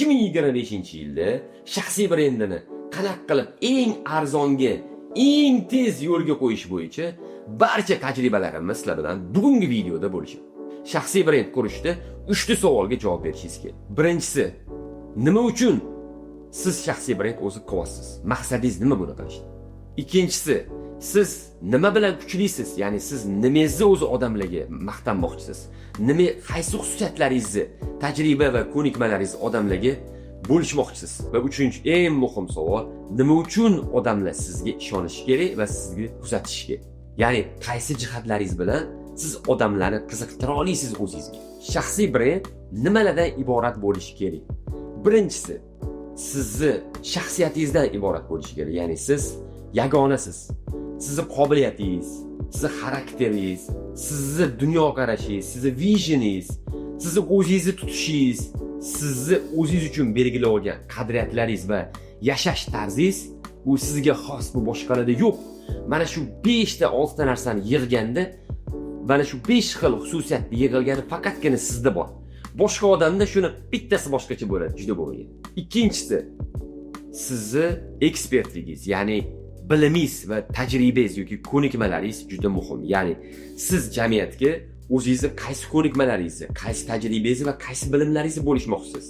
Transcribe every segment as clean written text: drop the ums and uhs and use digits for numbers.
2025-yilda shaxsiy brendini qanaqa qilib eng arzonga, eng tez yo'lga qo'yish bo'yicha barcha tajribalarimni sizlar bilan bugungi videoda bo'lishim. Shaxsiy brend qurishda 3 ta savolga javob berishingiz kerak. Birinchisi, nima uchun siz shaxsiy brend o'zi qilyapsiz? Maqsadingiz nima buni qilishda? Ikkinchisi, siz nima bilan kuchlisiz? Ya'ni siz nimangizni o'zi odamlarga maqtanmoqchisiz? Qaysi xususiyatlaringizni, tajriba va ko'nikmalaringizni odamlarga bo'lishmoqchisiz? Va uchinchi eng muhim savol, nima uchun odamlar sizga ishonishi kerak va sizga kuzatishi kerak? Ya'ni qaysi jihatlaringiz bilan siz odamlarni qiziqtira olasiz o'zingizga? Shaxsiy brend nimalardan iborat bo'lishi kerak? Birinchisi, sizni shaxsiyatingizdan iborat bo'lishi kerak. Ya'ni siz yagonasiz. Sizni qobiliyatingiz, sizni xarakteringiz, sizni dunyoqarashingiz, sizni visioningiz, sizni o'zingizni tutishingiz, sizni o'zingiz uchun belgilab olgan qadriyatlaringiz va yashash tarzingiz bu sizga xos, bu boshqalarda yo'q. Mana shu 5 ta 6 ta narsani yig'ganda, mana shu 5 xil xususiyatni yig'ilgani faqatgina sizda bor. Boshqa odamda shuni bittasi boshqacha bo'ladi, juda bo'lgan. Ikkinchisi, sizni ekspertligingiz, ya'ni bilimingiz va tajribangiz yoki ko'nikmalaringiz juda muhim. Ya'ni siz jamiyatga o'zingizni qaysi ko'nikmalaringizni, qaysi tajribangizni va qaysi bilimlaringizni bo'lishmoqchisiz.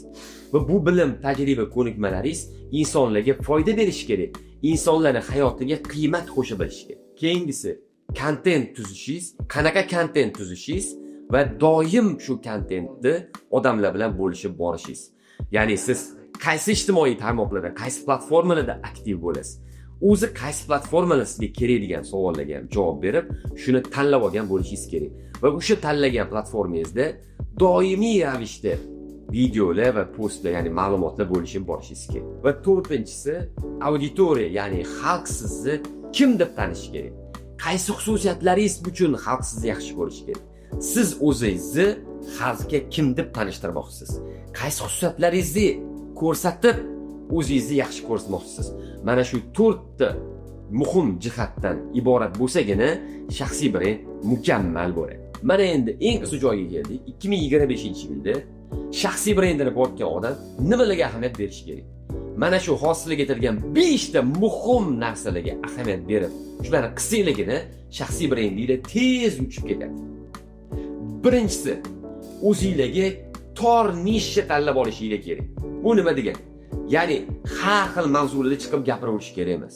Va bu bilim, tajriba, ko'nikmalaringiz insonlarga foyda berishi kerak. İnsanların hayotiga qiymat qo'sha bilish kerak. Keyingisi, kontent tuzishingiz, qanaqa kontent tuzishingiz va doim shu kontentni odamlar bilan bo'lishib borishingiz. Ya'ni siz qaysi ijtimoiy tarmoqlarda, qaysi platformalarda aktiv bo'lasiz? O'zi qaysi platformalar sizga kerak degan savollarga ham javob berib, shuni tanlab olgan bo'lishingiz kerak. Va o'sha tanlagan platformangizda doimiy ravishda videolar va postlar, ya'ni ma'lumotlar bo'lishib borishingiz kerak. Va to'rtinchisi, auditoriya, ya'ni xalq sizni kim deb tanishi kerak? Qaysi xususiyatlaringiz uchun xalq sizni yaxshi ko'rishi kerak? Siz o'zingizni xalqqa kim deb tanishtirmoqchisiz? Qaysi xususiyatlaringizni ko'rsatib o'zingizni yaxshi ko'rsatmoqchisiz? Mana shu 4 ta muhim jihatdan iborat bo'lsagina shaxsiy brend mukammal bo'ladi. Mana endi eng qisqa joyga keldik. 2025-yilda shaxsiy brendini bo'tgan odam nimalarga ahamiyat berishi kerak? Mana shu hosilaga keltirgan 5 ta muhim narsalarga ahamiyat berib, shularni qisqaligina shaxsiy brendinglar tez uchib ketadi. Birinchisi, o'zingizga tor nisha tanlab olishingiz kerak. Bu nima degani? Ya'ni har xil mavzularda chiqib gapirish kerak emas.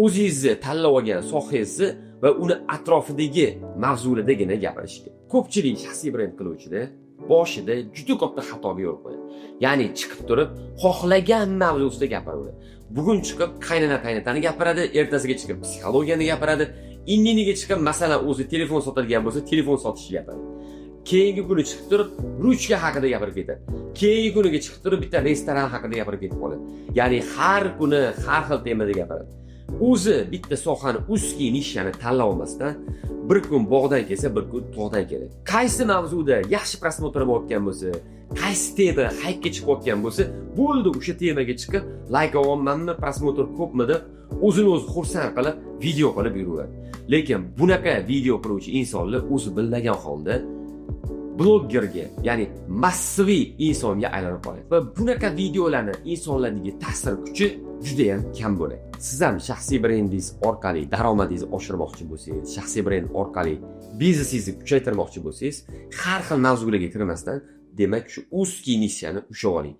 O'zingizni tanlab olgan sohangizni va uni atrofidagi mavzulardagina gapirish kerak. Ko'pchilik shaxsiy brend qiluvchida boshida juda katta xatoga yo'l qo'yadi. Ya'ni chiqib turib, xohlagan mavzusida gapiradi. Bugun chiqib qaynona-qaynotani gapiradi, ertasiga chiqib psixologiyani gapiradi, indiniga chiqib masalan o'zi telefon sotilgan bo'lsa, telefon sotishni gapiradi. Keyingi kuni chiqib turib, ruchka haqida gapirib ketadi. Keyingi kuniga chiqib turib, bitta restoran haqida gapirib ketib qoladi. Ya'ni har kuni har xil temada gapiradi. O'zi bitta sohani ustki nishani tanlab olmasdan, bir kun bog'dan kelsa, bir kun tog'dan keladi. Qaysi mavzuda yaxshi prosmotr bo'layotgan bo'lsa, qaysi tema haykka chiqayotgan bo'lsa, bo'ldi o'sha temaga chiqib, like olmanmi, prosmotr ko'pmi deb o'zini o'zi xursand qilib video qilib yuraveradi. Lekin bunaqa video qiluvchi insonlar o'zi bilmagan holda bloggerga, ya'ni massiviy insonga aylanib qoladi. Va bunaqa videolarni insonlarga ta'sir kuchi juda ham kam bo'ladi. Siz ham shaxsiy brendingiz orqali daromadingizni oshirmoqchi bo'lsangiz, shaxsiy brend orqali biznesingizni kuchaytirmoqchi bo'lsangiz, har xil mavzularga kirmasdan, demak shu ustki nishani ushlab oling.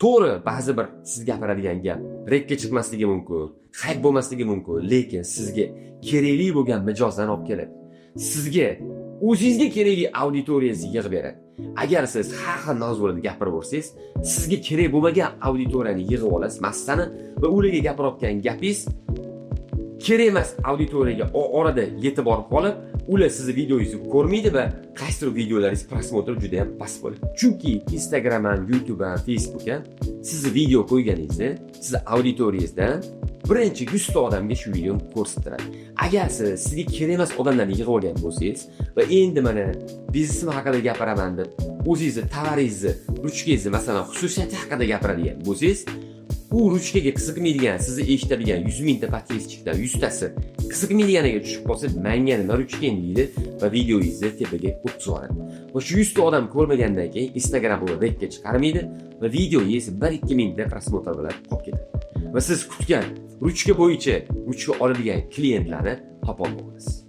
To'g'ri, ba'zi bir siz gapiradigan gap rekka chiqmasligi mumkin, hype bo'lmasligi mumkin, lekin sizga kerakli bo'lgan mijozdan olib keladi. Sizga o'zingizga kerakli auditoriyangizni yig'ib beradi. Agar siz har xil mavzularda gapirib o'rsangiz, sizga kerak bo'lmagan auditoriyani yig'ib olasiz, massani, va ularga gapirayotgan gapingiz kerak emas auditoriyaga orada yetib borib qolib, ular sizni videongizni ko'rmaydi va qaysidir videolaringiz prosmotri juda ham past bo'ladi. Chunki Instagram, YouTube, Facebook sizni video qo'yganingizda, sizni auditoriyangizdan birinchi 100 ta odamga shu videoni ko'rsattiradi. Agar sizga kerak emas odamlarni yig'ib olgan bo'lsangiz va endi mana biznesim haqida gapiraman deb o'zingizni, tovaringizni, ruchkangizni, masalan, xususiyati haqida gapiradigan bo'lsangiz, u ruchkaga qiziqmaydigan, sizni eshitadigan 100 mingta podpисчиктан 100 tasi qiziqmaydiganiga tushib qolsa, menga nima ruchkan deydi va videoingizni tepaga o'tib yuboradi. Va shu 100 ta odam ko'rmagandan keyin Instagram uni rekka chiqarmaydi va videongiz 1-2 mingta prosmotr bilan qolib ketadi. Va siz kutgan ruchka bo'yicha ruchka oladigan klientlarni topa olmaysiz.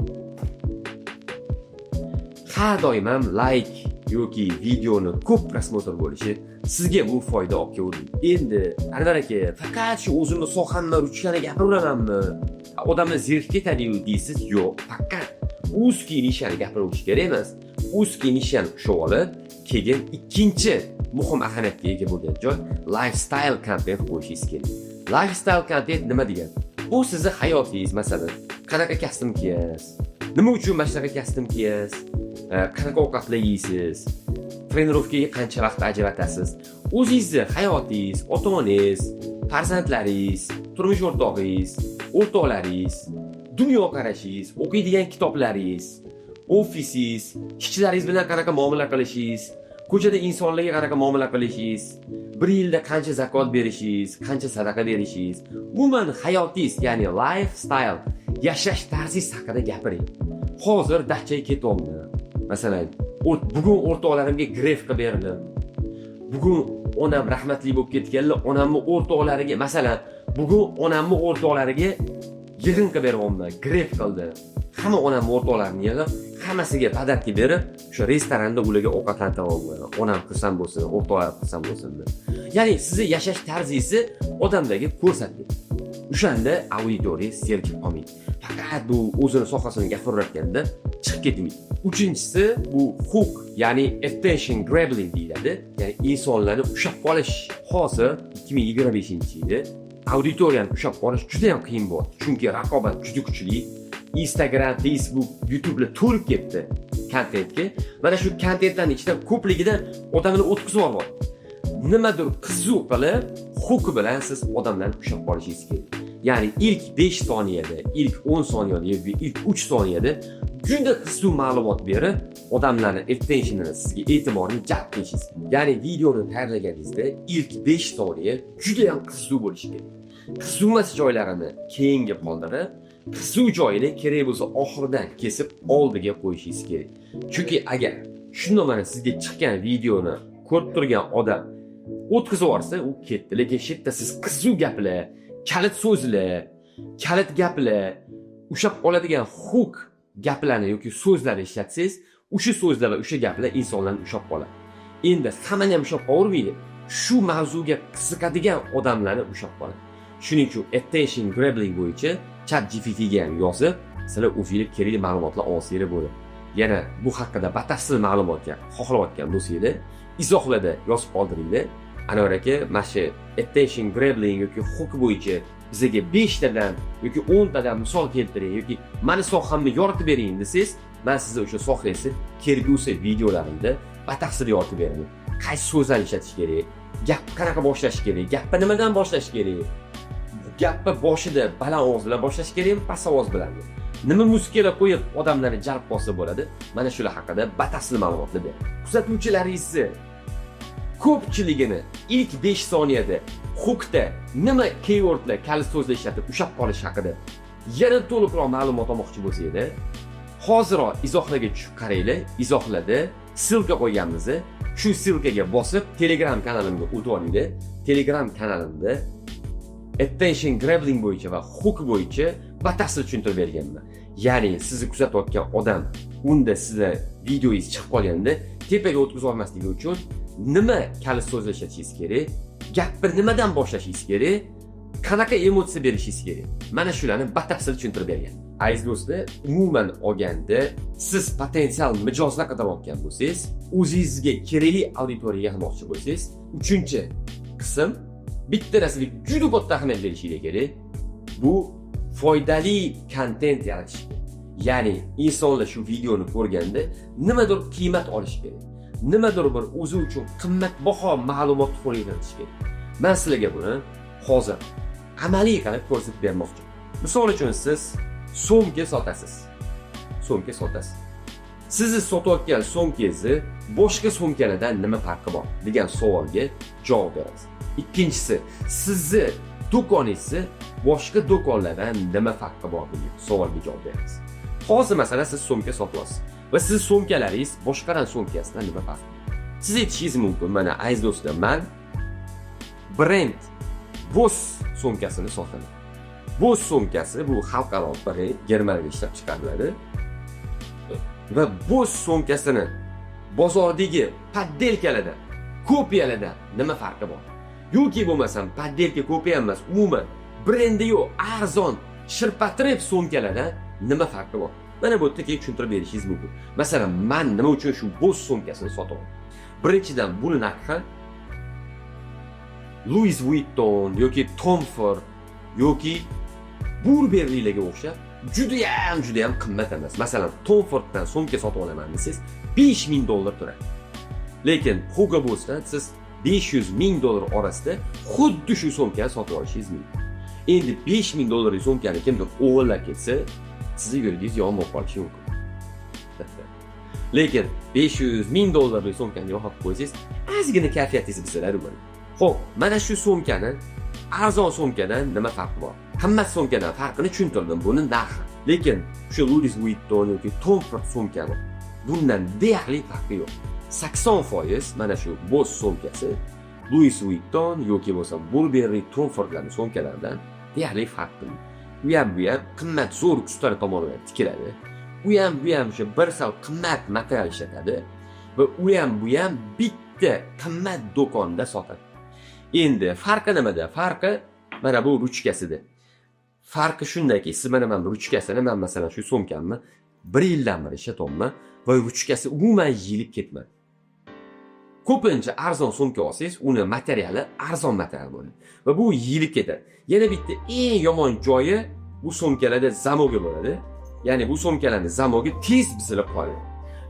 Har doim ham like yoki videoni ko'p prosmotr bo'lishi sizga bu foyda olib keladi. Endi Anvar aka, faqat shu o'zimni sohamni ruchkani gapiraveramanmi? Odamlar zerikib ketadi-yu deysiz. Yo'q, faqat узкий nishani gapirish kerak emas. Узкий nishani ushlab olib, keyin ikkinchi muhim ahamiyatga ega bo'lgan joy lifestyle content qo'yishingiz kerak. Lifestyle content nima degani? Bu sizning hayotingiz, masalan, qanaqa kostyum kiyasiz? Nima uchun mana shunaqa kostyum kiyasiz? Qanaqa ovqatlar yeysiz? Trenirovkaga qancha vaqt ajratasiz? O'zingizni hayotingiz, ota-onangiz, farzandlaringiz, turmush o'rtog'ingiz, o'rtoqlaringiz, dunyo qarashingiz, o'qiydigan kitoblaringiz, ofisingiz, ishchilaringiz bilan qanaqa muomala qilishingiz, ko'chada insonlarga qanaqa muomala qilishingiz, bir yilda qancha zakot berishingiz, qancha sadaqa berishingiz, umuman hayotingiz, ya'ni lifestyle, yashash tarzingiz haqida gapiring. Hozir dahchaga ketyapman. Masalan, bugun o'rtoqlarimga gref qilib berdim. Bugun onam rahmatli bo'lib ketganlar, onamning o'rtoqlariga, masalan, bugun onamning o'rtoqlariga yig'in qilib beryapman, gref qildi. Hamma onamning o'rtoqlarini yig'ib, hammasiga podarka berib, o'sha restoranda ularga ovqatlantiryapman. Onam qilsam bo'lsin, o'rtoqlar qilsam bo'lsin deb. Ya'ni sizni yashash tarzingizni odamlarga ko'rsating. O'shanda auditoriya sergib qolmaydi. Faqat bu o'zini sohasini gapirayotganda chiqib ketmaydi. Uchinchisi bu hook, ya'ni attention grabbing deyiladi. Ya'ni insonlarni ushlab qolish. Hozir 2025-yilda auditoriyani ushlab qolish juda ham qiyin bo'ldi. Chunki raqobat juda kuchli. Instagram, Facebook, YouTube'lar to'lib ketdi kontentga. Mana shu kontentlarning ichidan ko'pligidan odamlarni o'tkazib olyapti. Nimadir qiziq qilib, hook bilan siz odamlarni ushlab qolishingiz kerak. Ya'ni ilk 5 soniyada, ilk 10 soniyada yoki ilk 3 soniyada juda qiziq ma'lumot berib, odamlarning attentionini, sizga e'tiborini jalb qilishingiz. Ya'ni videoni tayyorlaganingizda ilk 5 soniya juda ham qiziq bo'lishi kerak. Qiziqmas joylarini keyinga qoldirib, qiziq joyini kerak bo'lsa oxiridan kesib oldiga qo'yishingiz kerak. Chunki agar shunday mana sizga chiqqan videoni ko'rib turgan odam o'tkazib yuborsa, u ketdi. Lekin shu yerda siz qiziq gaplar, kalit so'zlar, kalit gaplar, ushlab oladigan hook gaplarni yoki so'zlarni ishlatsangiz, o'sha so'zlar va o'sha gaplar insonlarni ushlab qoladi. Endi hammani ham ushlab qolavermaydi. Shu mavzuga qiziqadigan odamlarni ushlab qoladi. Shuning uchun attention grabbing bo'yicha ChatGPT ga ham yozib, sizlar o'zingizga kerakli ma'lumotlar olsanglar bo'ladi. Yana bu haqida batafsil ma'lumotga xohlayotgan bo'lsanglar, izohlarda yozib qoldiringlar. Anvar aka, mana shu attention grabbing yoki hook bo'yicha bizga 5 tadan yoki 10 tadan misol keltiring yoki meni sohamni yoritib bering desangiz, men sizga o'sha sohangizni kelgusi videolarimda batafsil yoritib beraman. Qaysi so'zlarni ishlatish kerak, gap qanaqa boshlash kerak, gapni nimadan boshlash kerak, gapni boshida baland ovoz bilan boshlash kerakmi, past ovoz bilan? Nima muzikalar qo'yib odamlarni jalb qilsa bo'ladi? Mana shular haqida batafsil ma'lumotlar beraman. Kuzatuvchilaringizni ko'pchiligini ilk 5 soniyada hookda nima keywordlar, kalit so'zlar ishlatib ushlab qolish haqida yana to'liqroq ma'lumot olmoqchi bo'lsangiz, hozirroq izohlarga tushib qaranglar. Izohlarda silka qo'yganmiz. Shu silkaga bosib Telegram kanalimga o'tib olinglar. Telegram kanalimda attention grabbing bo'yicha va hook bo'yicha batafsil tushuntirib berganman. Ya'ni sizni kuzatayotgan odam unda sizlar videoingiz chiqib qolganda tepaga o'tkazib olmasligi uchun nima kalit so'zlar ishlatishingiz kerak, gapni nimadan boshlashingiz kerak, qanaqa emotsiya berishingiz kerak. Mana shularni batafsil tushuntirib bergan. Aziz do'stlar, umuman olganda siz potensial mijozlar qidirayotgan bo'lsangiz, o'zingizga kerakli auditoriyaga yig'moqchi bo'lsangiz, 3-qism bitta narsaga juda katta ahamiyat berishingiz kerak. Bu foydali kontent yaratish. Ya'ni insonlar shu videoni ko'rganda nimadir qiymat olish kerak. Nimadir bir o'zi uchun qimmatbaho ma'lumot qo'llanilishi kerak. Men sizlarga buni hozir amaliy qilib ko'rsatib bermoqchiman. Misol uchun siz so'mka sotasiz. So'mka sotasiz. Sizni sotayotgan so'mkangizni boshqa so'mkalardan nima farqi bor degan savolga javob berasiz. Ikkinchisi, sizni do'koningizni boshqa do'konlardan nima farqi bor degan savolga javob beramiz. Hozir masalan siz so'mka sotyapsiz va siz so'mkalaringiz boshqalar so'mkasidan nima farqi? Siz aytishingiz mumkin, mana aziz do'stlar, men brend Boss so'mkasini sotaman. Boss so'mkasi bu xalqaro brend, Germaniyada ishlab chiqariladi. Va Boss so'mkasini bozordagi poddelkalardan, kopiyalardan nima farqi bor? Yoki bo'lmasam poddelka kopiya emas, umuman brendi yo'q, arzon, shirpatirib so'mkalardan nima farqi bor? Mana bu yerda keyin tushuntirib berishingiz mumkin. Masalan, men nima uchun shu Boss so'mkasini sotaman? Birinchidan, buni narxi Louis Vuitton yoki Tom Ford yoki Burberry'larga o'xshab juda ham qimmat emas. Masalan, Tom Forddan so'mka sotib olaman desangiz, $5000 turadi. Lekin Hugo Bossdan siz $500,000 orasida xuddi shu so'mkani sotib olishingiz mumkin. Endi $5000 so'mkani kimdir o'g'irlab ketsa, sizni yo'lingiz yomon bo'lib qolishi mumkin. Lekin $500,000 so'mkani yo'qotib qo'ysangiz, ozgina kayfiyatingiz buziladi bu. Xo'p, mana shu so'mkani arzon so'mkadan nima farqi bor? Qimmat so'mkadan farqini tushuntirdim, buni narxi. Lekin shu Louis Vuitton yoki Tom Ford so'mkani bundan deyarli farqi yo'q. 80% mana shu Boss so'mkasi Louis Vuitton yoki bo'lsa Burberry, Tom Fordlarning so'mkalaridan deyarli farqli. Bu ham qimmat zo'r ustalar tomonidan tikiladi. Bu ham o'sha bir sal qimmat material ishlatadi va bu ham bitta qimmat do'konda sotadi. Endi farqi nimada? Farqi mana bu ruchkasida. Farqi shundaki, siz mana bu ruchkasini men masalan shu so'mkamni 1 yildan beri ishlatyapman va ruchkasi umuman yeyilib ketmadi. Ko'pincha arzon so'mka olsangiz, uni materiali arzon material bo'ladi va bu yeyilib ketadi. Yana bitta eng yomon joyi bu so'mkalarda zamogi bo'ladi. Ya'ni bu so'mkalarning zamogi tez buzilib qoladi.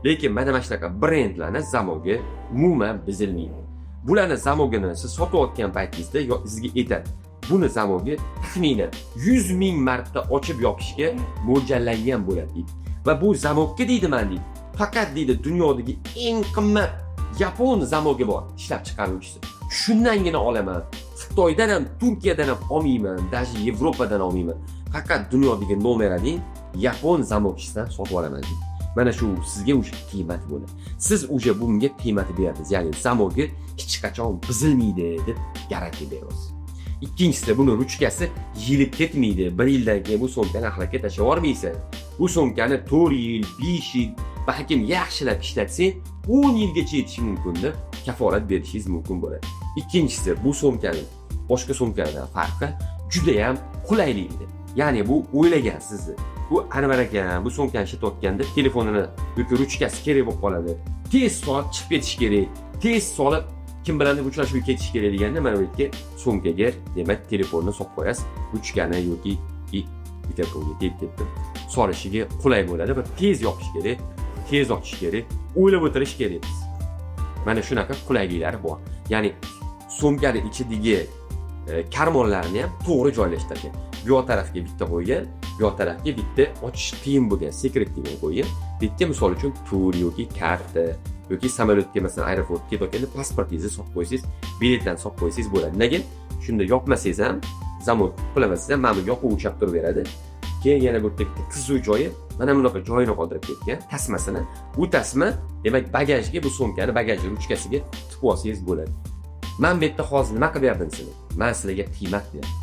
Lekin mana shunaqa brendlarning zamogi umuman buzilmaydi. Bularning zamogini siz sotayotgan paytingizda sizga aytadi. Buni zamogi taxminan 100,000 marta ochib yopishga mo'ljallangan bo'ladi deydi. Va bu zamogga deydi men deydi. Faqat deydi dunyodagi eng qimmat Yapon zamogi bor, ishlab chiqaruvchisi. Shundangina olaman. Xitoydan ham, Turkiyadan ham olmayman, даже Yevropadan olmayman. Faqat dunyodagi nomerning Yapon zamogchisidan sotib olaman deydi. Mana shu sizga o'sha qiymat bo'ladi. Siz o'sha bunga qiymat berasiz. Ya'ni zamogi hech qachon buzilmaydi deb garantiya berasiz. Ikkinchisi, buni ruchkasi yilib ketmaydi. 1 yildan keyin bu so'mkani axlatga tashlab yubormaysiz. Bu so'mkani 4 yil, 5 yil, balkim yaxshilab ishlatsang 10 yilgacha yetishi mumkin deb kafolat berishingiz mumkin bo'ladi. Ikkinchisi, bu so'mkani boshqa so'mkalardan farqi juda ham qulaylikdir. Ya'ni bu o'ylagan sizni. Bu Anvar aka bu so'mkani ishlatayotganda telefonini yoki ruchkasi kerak bo'lib qoladi. Tez soat chiqib ketish kerak. Tez solib kim bilan uchrashuvga ketish kerak deganda mana bu yerga so'mkaga, demak, telefonni solib qo'yasiz. Ruchkani yoki mikrofonga tegib solishiga qulay bo'ladi va tez yopish kerak, tez ochish kerak, o'ylab o'tirish kerak. Mana shunaqa qulayliklari bor. Ya'ni so'mkani ichidagi karmonlarni ham to'g'ri joylashtirgan. Bu yoq tarafga bitta qo'ygan, bu yoq tarafga bitta ochish qiyin bo'lgan sekret degan qo'ygan. Bitta misol uchun pul yoki karta yoki samolyotga masalan aeroportga ketayotganda pasportingizni solib qo'ysangiz, biletdan solib qo'ysangiz bo'ladi. Nega? Shunda yopmasangiz ham, zamok qilamasangiz ham mana bu yoqib o'chab turaveradi. Keyin yana bu yerda bitta qiziq joyi, mana bunaqa joyini qoldirib ketgan, tasmasini. Bu tasma, demak, bagajga bu so'mkani bagaj ruchkasiga tiqib olsangiz bo'ladi. Men bu yerda hozir nima qilib berdim sizga? Men sizlarga qiymat berdim.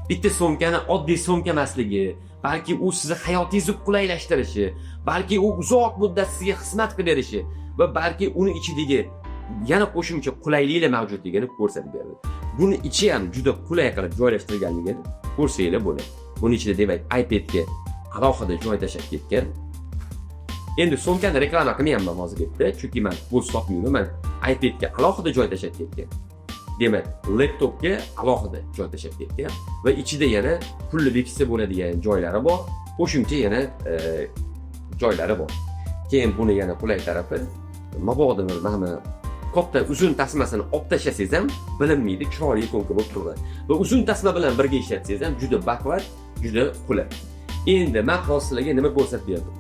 Bitta so'mkani oddiy so'mka emasligi, balki u sizni hayotingizni qulaylashtirishi, balki u uzoq muddat sizga xizmat qilib berishi va balki uni ichidagi yana qo'shimcha qulayliklar mavjudligini ko'rsatib beradi. Buni ichi ham juda qulay qilib joylashtirilganligini ko'rsanglar bo'ladi. Buni ichida demak iPadga alohida joy tashab ketgan. Endi so'mkani reklama qilmayman hozir yerda, chunki men bu sotmayman. Men iPadga alohida joy tashab ketgan. Demak, laptopga alohida joy tashab ketgan va ichida yana pulli bekitsa bo'ladigan joylari bor, qo'shimcha yana joylari bor. Keyin buni yana qulay tarafi, mabodo mana katta uzun tasmasini olib tashlasangiz ham bilinmaydi, chiroyli so'mka bo'lib turadi. Va uzun tasma bilan birga ishlatsangiz ham juda baquvvat, juda qulay. Endi men hozirlarga nima ko'rsatib berdim?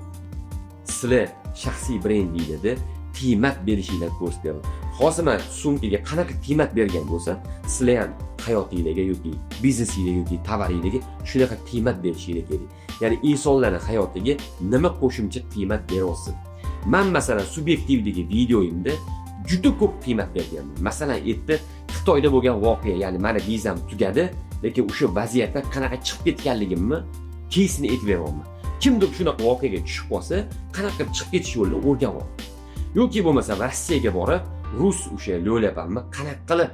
Sizlar shaxsiy brendingizda qiymat berishinglarni ko'rsatib beraman. Hozir men so'mkaga qanaqa qiymat bergan bo'lsa, sizlar ham hayotingizga yoki biznesingizga yoki tovaringizga shunaqa qiymat berishingiz kerak. Ya'ni insonlarning hayotiga nima qo'shimcha qiymat beryapsiz? Men masalan subyektivdagi videoyimda juda ko'p qiymat berganman. Masalan, aytdi Xitoyda bo'lgan voqea, ya'ni meni vizam tugadi, lekin o'sha vaziyatdan qanaqa chiqib ketganligimni keyin aytib beraman. Kimdir shunaqa voqeaga tushib qolsa, qanaqa chiqib ketish yo'lini o'rganib yoki bo'lmasa Rossiyaga borib, rus o'sha lo'lapamni qanaqa qilib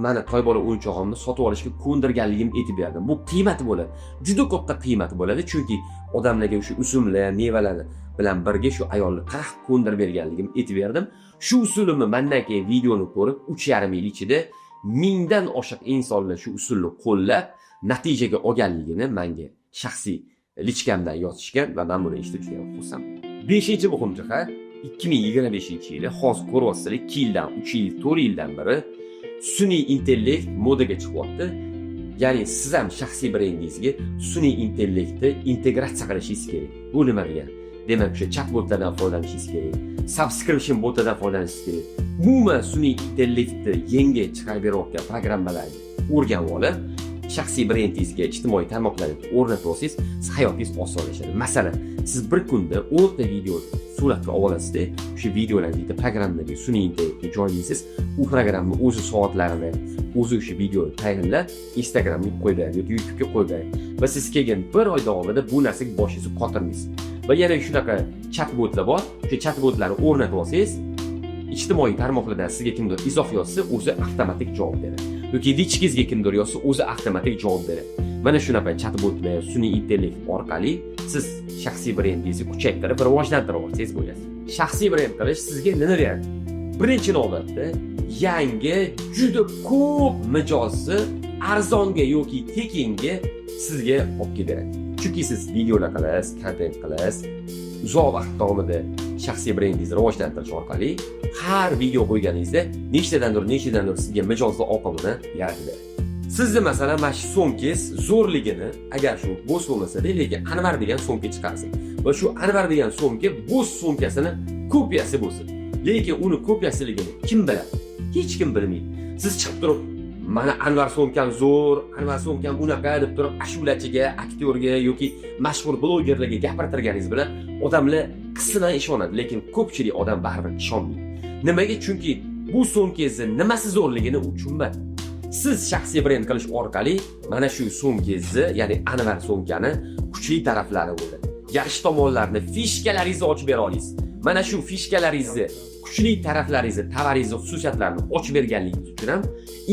mana toybola o'yinchog'imni sotib olishga ko'ndirganligimni aytib berdim. Bu qiymati bo'ladi. Juda katta qiymati bo'ladi, chunki odamlarga o'sha usumlar, mevalar bilan birga shu ayolni qanaqa ko'ndirib berganligimni aytib berdim. Shu usulimni mendan keyin videoni ko'rib 3,5 yil ichida mingdan oshiq insonlar shu usulni qo'llab natijaga olganligini menga shaxsiy lichkamdan yozishgan va men buni eshitib juda xursandman. 5-chi muhim jihat 2025-yili hozir ko'ryapsizlar, 2 yildan 3 yil, 4 yildan beri sun'iy intellekt modaga chiqyapti. Ya'ni siz ham shaxsiy brendingizga sun'iy intellektni integratsiya qilishingiz kerak. Bu nima degani? Demak, o'sha chatbotlardan foydalanishingiz kerak. Subscription botidan foydalanishingiz kerak. Umuman sun'iy intellektni yengil chiqarib berayotgan programmalarni o'rganib olib, shaxsiy brendingizga ijtimoiy tarmoqlarni o'rnatib olsangiz, siz hayotingiz osonlashadi. Masalan, siz bir kunda 10 ta video suratga olasizda, o'sha videolarni bitta programmaga sun'iy intellektni joylaysiz, u programma o'zi soatlarini, o'zi o'sha videoni tayyorlab, Instagramga qo'yadi yoki YouTube'ga qo'yadi. Va siz kelgan bir oy davomida bu narsaga boshingizni qotirmaysiz. Va yana shunaqa chatbotlar bor. O'sha chatbotlarni o'rnatib olsangiz, ijtimoiy tarmoqlardan sizga kimdir izoh yozsa, o'zi avtomatik javob beradi. Yoki dichkizga kimdir yozsa, o'zi avtomatik javob beradi. Mana shunaqa chatbotlar, sun'iy intellekt orqali siz shaxsiy brendingizni kuchaytirib, rivojlantirib olsangiz bo'ladi. Shaxsiy brend qilish sizga nima beradi? Birinchi navbatda yangi juda ko'p mijozni arzonga yoki tekinga sizga olib keladi. Chunki siz videolar qilasiz, kontent qilasiz, uzoq vaqt davomida shaxsiy brendingizni rivojlantirish orqali har video qo'yganingizda nechtadandir sizga mijozli oqimini yaratadi. Sizni masalan mana shu so'mkangiz zo'rligini agar shu bo'sh bo'lmasa-da, lekin Anvar degan so'mka chiqarsin va shu Anvar degan so'mka bo'sh so'mkasini kopiyasi bo'lsin. Lekin uni kopiyasiligini kim biladi? Hech kim bilmaydi. Siz chiqib turib, mana Anvar so'mkam zo'r, Anvar so'mkam unaqa deb turib ashulachiga, aktyorga yoki mashhur blogerlarga gapirtirganingiz bilan odamlar qisman ishonadi, lekin ko'pchilik odam baribir ishonmaydi. Nimaga? Chunki bu so'mkangizni nimasi zo'rligini u tushunmaydi. Siz shaxsiy brend qilish orqali mana shu so'mkangizni, ya'ni Anvar so'mkani kuchli taraflari bo'ladi. Yaxshi tomonlarini, fishkalaringizni ochib bera olasiz. Mana shu fishkalaringizni, kuchli taraflaringizni, tovaringizni, xususiyatlarini ochib berganligingiz uchun ham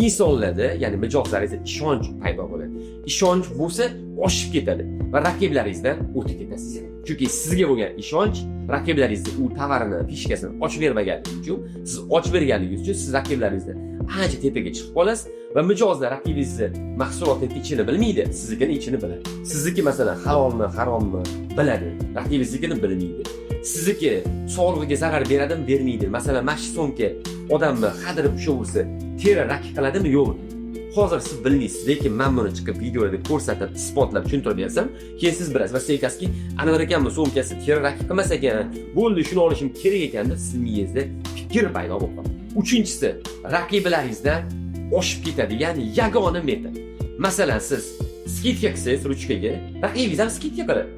insonlarda, ya'ni mijozlaringizda ishonch paydo bo'ladi. Ishonch bo'lsa, oshib ketadi va raqiblaringizdan o'tib ketasiz. Chunki sizga bo'lgan ishonch raqiblaringizni u tovarini, fishkasini ochib bermaganligi uchun, siz ochib berganligingiz uchun siz raqiblaringizni ancha tepaga chiqib qolasiz va mijozlar raqibingizni mahsulotning ichini bilmaydi, siznikini ichini biladi. Sizniki masalan halolmi, harommi biladi, raqibingiznikini bilmaydi. Sizniki sog'lig'iga zarar beradimi, bermaydi. Masalan, mana shu so'mka odamni hadirib ushovursa, teri rakib qiladimi, yo'qmi? Hozir siz bilmaysiz, lekin men buni chiqib videolarda ko'rsatib, isbotlab tushuntirib bersam, keyin siz bilasiz va siz aytasizki, Anvar akamning so'mkasi teri rakib qilmas ekan, bo'ldi, shuni olishim kerak ekan deb siz miyangizda fikr paydo bo'ladi. Uchinchisi, raqiblaringizdan oshib ketadigan yagona metod. Masalan, siz skidka qilsangiz ruchkaga, raqibingiz ham skidka qiladi.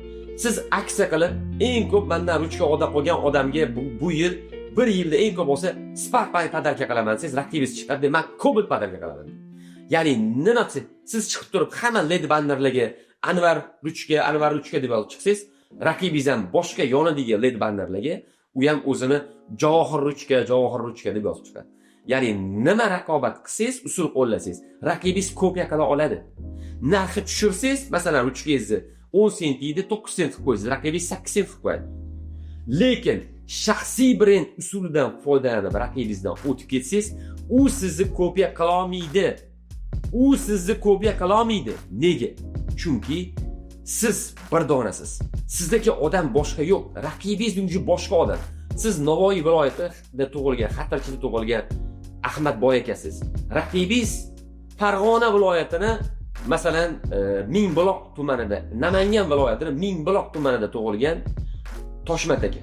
Siz aksiya qilib, eng ko'p mendan ruchka olib qolgan odamga bu yil, bir yilda eng ko'p bo'lsa, Sparkpay podarka qilaman, siz raqibingiz chiqadi, men Cobalt podarka qilaman. Ya'ni nima siz chiqib turib, hamma led bannerlarga Anvar ruchka deb olib chiqsangiz, raqibingiz ham boshqa yonidagi led bannerlarga u ham o'zini javohir ruchka deb yozib chiqadi. Ya'ni nima raqobat qilsangiz, usul qo'llasangiz, raqibingiz kopiya qila oladi. Narxi tushirsangiz, masalan, ruchkangizni 10 sent deydi, 9 sent qilib qo'yasiz, raqibingiz 8 sent qilib qo'yadi. Lekin shaxsiy brend usulidan foydalanib raqibingizdan o'tib ketsangiz, u sizni kopiya qila olmaydi. Nega? Chunki siz bir donasiz. Sizdagi odam boshqa yo'q, raqibingiz unji boshqa odam. Siz Navoiy viloyatida tug'ilgan, Xatirchida tug'ilgan Ahmad boy akasiz. Raqibingiz Farg'ona viloyatini, masalan, Mingbuloq tumanida, Namangan viloyatining Mingbuloq tumanida tug'ilgan Toshmat aka.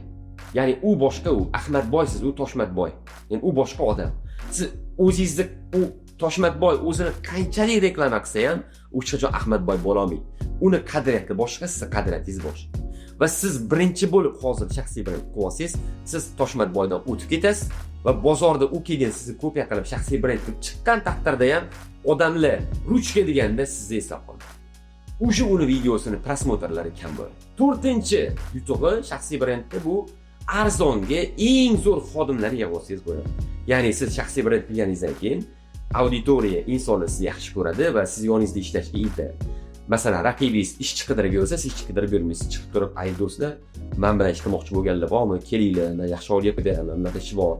Ya'ni u boshqa, u Ahmad boysiz, u Toshmat boy. Ya'ni u boshqa odam. Siz o'zingizni u Toshmatboy o'zini qanchalik reklama qilsa ham, hech qachon Ahmadboy bo'la olmaydi. Uni qadriyati boshqa, siz qadriyatingiz boshqa. Va siz birinchi bo'lib hozir shaxsiy brend qilsangiz, siz Toshmatboydan o'tib ketasiz va bozorda u keyin sizni kopiya qilib shaxsiy brend qilib chiqqan taqdirda ham odamlar ruchka deganda sizni eslab qoladi. O'sha uni videosini prosmotrlari kam bo'ladi. 4-chi yutug'i shaxsiy brendda bu arzonga eng zo'r xodimlar yig'ib olsangiz bo'ladi. Ya'ni siz shaxsiy brend qilganingizdan keyin auditoriya insonlar sizni yaxshi ko'radi va siz yoningizda ishlashga intadi. Masalan, raqibingiz ishchi qidirib yursa, siz ishchi qidirib yurmaysiz. Chiqib turib, "Ay do'stlar, men bilan ishlamoqchi bo'lganlar bormi? Kelinglar, men yaxshi olib beraman, men ish bor.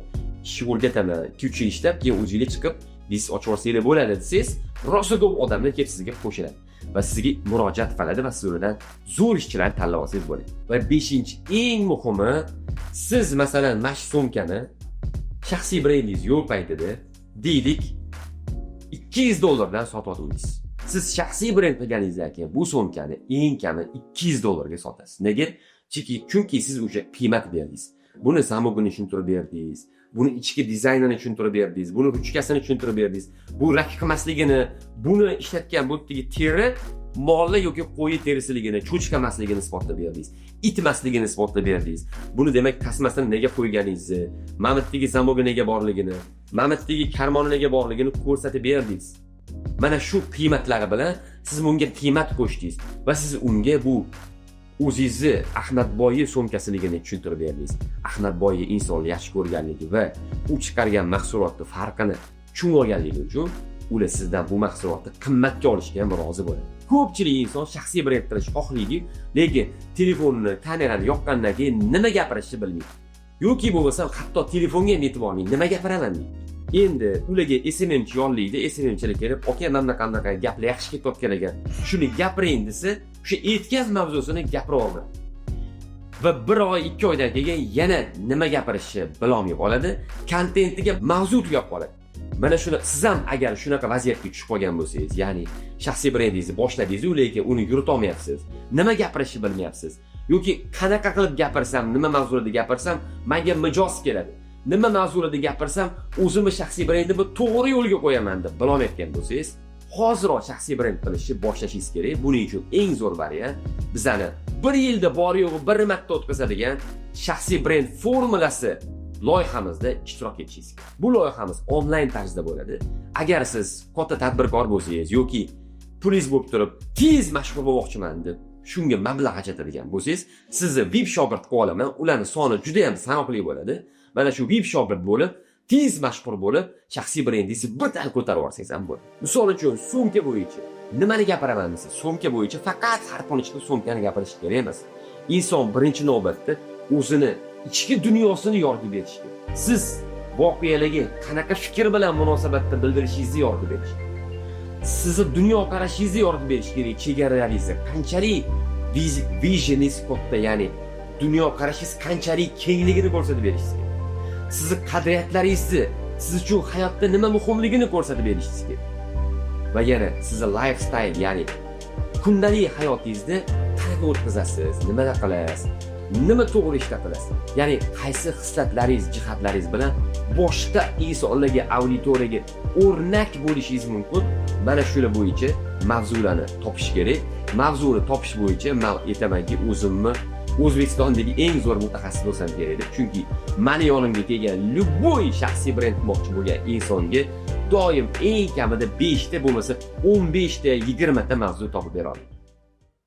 Ishni o'rgataman. 2-3 yil ishlab, keyin o'zingiz chiqib, biznes ochib olsanglar bo'ladi" desangiz, rosa ko'p odamlar kelib sizga qo'shiladi va sizga murojaat qiladi va siz ulardan zo'r ishchilarni tanlab olsangiz bo'ladi. Va 5-chi eng muhimi, siz masalan, mana shu so'mkani shaxsiy brendingiz yo'q paytida deylik $200 sotib olasiz. Siz shaxsiy brend qilganingizdan keyin bu so'mkani eng kami $200 sotasiz. Nega? Chunki siz o'sha qiymat berdingiz. Buni zamogini tushuntirib berdingiz. Buni ichki dizaynini tushuntirib berdingiz. Buni ruchkasini tushuntirib berdingiz. Bu rak qilmasligini, buni ishlatgan bu teri molli yoki qo'yi terisiligini, cho'chqa emasligini isbotlab berdingiz. Itmasligini isbotlab berdingiz. Buni demak tasmasini nega qo'yganingizni, mamitdagi zamogi nega borligini, mamitdagi karmoni nega borligini ko'rsatib berdingiz. Mana shu qiymatlari bilan siz bunga qiymat qo'shdingiz va siz unga bu o'zingizni Ahmadboyi so'mkasiligini tushuntirib berdingiz. Ahmadboyi insonni yaxshi ko'rganligi va u chiqargan mahsulotning farqini tushunib olganligi uchun ular sizdan bu mahsulotni qimmatga olishga ham rozi bo'ladi. Ko'pchilik inson shaxsiy brend qilish xohlaydi, lekin telefonni, kamerani yoqqandan keyin nima gapirishni bilmaydi. Yoki bo'lmasa hatto telefonga ham e'tibor olmaydi. Nima gapiraman deydi. Endi ularga SMMchi yollaydi, SMMchilik kelib, "Aka, mana qanaqa gaplar yaxshi ketayotgan ekan. Shuni gapiring" desa, o'sha etkaz mavzusini gapira oladi. Va 1 oy, 2 oydan keyin yana nima gapirishni bilolmay qoladi, kontentiga mavzu tugab qoladi. Mana shuni siz ham agar shunaqa vaziyatga tushib qolgan bo'lsangiz, ya'ni shaxsiy brendingizni boshladingiz, lekin uni yurita olmayapsiz, nima gapirishni bilmayapsiz yoki qanaqa qilib gapirsam, nima mavzuda gapirsam menga mijoz keladi. Nima mavzuda gapirsam, o'zimni shaxsiy brendimni to'g'ri yo'lga qo'yaman deb bilolmayotgan bo'lsangiz, hoziroq shaxsiy brend qilishni boshlashingiz kerak. Buning uchun eng zo'r variant bizani 1 yilda bor-yo'g'i 1 marta o'tkazadigan shaxsiy brend formulasi loyihamizda ishtirok etishingiz kerak. Bu loyihamiz onlayn tarzda bo'ladi. Agar siz katta tadbirkor bo'lsangiz yoki pulingiz bo'lib turib, tez mashhur bo'lmoqchiman deb shunga mablag' ajratadigan bo'lsangiz, sizni VIP shogird qilib olaman. Ularning soni juda ham sanoqli bo'ladi. Mana shu VIP shogird bo'lib, tez mashhur bo'lib, shaxsiy brendingizni birdan ko'tarib olsangiz ham bo'ladi. Misol uchun, so'mka bo'yicha nimani gapiraman desa, so'mka bo'yicha faqat harfon ichki so'mkani gapirish kerak emas. Inson birinchi navbatda o'zini ichki dunyosini yoritib berish kerak. Siz voqealarga qanaqa fikr bilan munosabatda bildirishingizni yoritib berish kerak. Sizni dunyoqarashingizni yoritib berish kerak. Chegaralaringizni qanchalik visioningiz katta, ya'ni dunyoqarashingiz qanchalik kengligini ko'rsatib berishingiz kerak. Sizni qadriyatlaringizni, siz uchun hayotda nima muhimligini ko'rsatib berishingiz kerak. Va yana sizni lifestyle, ya'ni kundalik hayotingizni qanaqa o'tkazasiz, nimada qilasiz, nima to'g'ri ishlar qilasiz. Ya'ni qaysi xislatlaringiz, jihatlaringiz bilan boshqa insonlarga, auditoriyaga o'rnak bo'lishingiz mumkin. Mana shular bo'yicha mavzularni topish kerak. Mavzuni topish bo'yicha men aytamanki, o'zimni O'zbekistondagi eng zo'r mutaxassis bo'lsam kerak. Chunki meni yonimga kelgan любой shaxsiy brend qilmoqchi bo'lgan insonga doim eng kamida 5 ta bo'lmasa 15 ta, 20 ta mavzu topib beraman.